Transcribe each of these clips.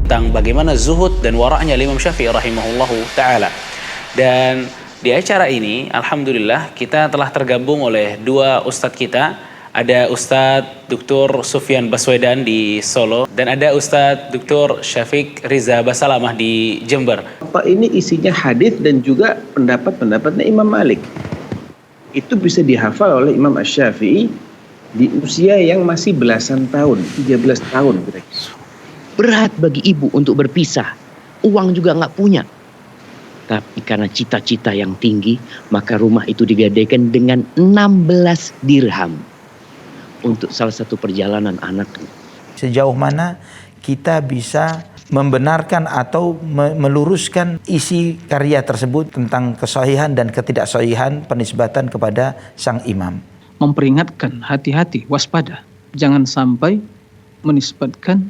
tentang bagaimana zuhud dan waraknya Imam Syafi'i rahimahullahu ta'ala. Dan di acara ini, alhamdulillah, kita telah tergabung oleh dua ustadz kita. Ada Ustadz Dr. Sufyan Baswedan di Solo dan ada Ustadz Dr. Syafiq Riza Basalamah di Jember. Ini isinya hadis dan juga pendapat-pendapatnya Imam Malik. Itu bisa dihafal oleh Imam Asy-Syafi'i di usia yang masih belasan tahun, 13 tahun. Berat bagi ibu untuk berpisah. Uang juga nggak punya. Tapi karena cita-cita yang tinggi, maka rumah itu digadaikan dengan 16 dirham. Untuk salah satu perjalanan anaknya. Sejauh mana kita bisa membenarkan atau meluruskan isi karya tersebut tentang kesahihan dan ketidaksahihan penisbatan kepada sang imam. Memperingatkan, hati-hati, waspada. Jangan sampai menisbatkan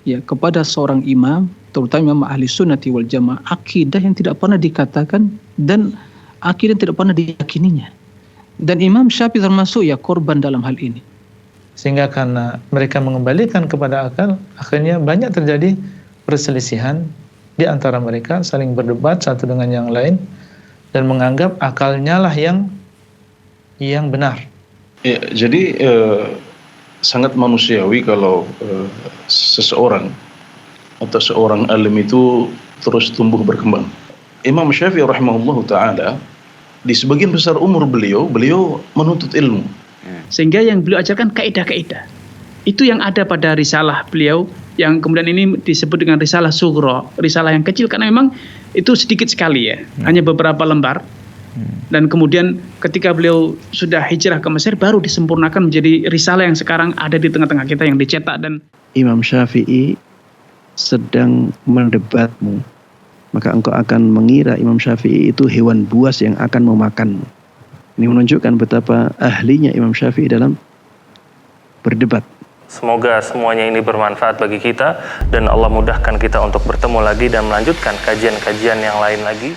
ya kepada seorang imam, terutama imam ahli sunnati wal jamaah, akidah yang tidak pernah dikatakan dan akidah yang tidak pernah diyakininya. Dan Imam Syafi'i termasuk ya korban dalam hal ini. Sehingga karena mereka mengembalikan kepada akal, akhirnya banyak terjadi perselisihan di antara mereka, saling berdebat satu dengan yang lain dan menganggap akalnya lah yang benar. Ya, jadi sangat manusiawi kalau seseorang atau seorang alim itu terus tumbuh berkembang. Imam Syafi'i rahimahullahu ta'ala, di sebagian besar umur beliau menuntut ilmu. Sehingga yang beliau ajarkan kaidah-kaidah. Itu yang ada pada risalah beliau, yang kemudian ini disebut dengan risalah sughra, risalah yang kecil karena memang itu sedikit sekali ya, hanya beberapa lembar. Dan kemudian ketika beliau sudah hijrah ke Mesir baru disempurnakan menjadi risalah yang sekarang ada di tengah-tengah kita yang dicetak. Dan Imam Syafi'i sedang mendebatmu, maka engkau akan mengira Imam Syafi'i itu hewan buas yang akan memakanmu. Ini menunjukkan betapa ahlinya Imam Syafi'i dalam berdebat. Semoga semuanya ini bermanfaat bagi kita dan Allah mudahkan kita untuk bertemu lagi dan melanjutkan kajian-kajian yang lain lagi.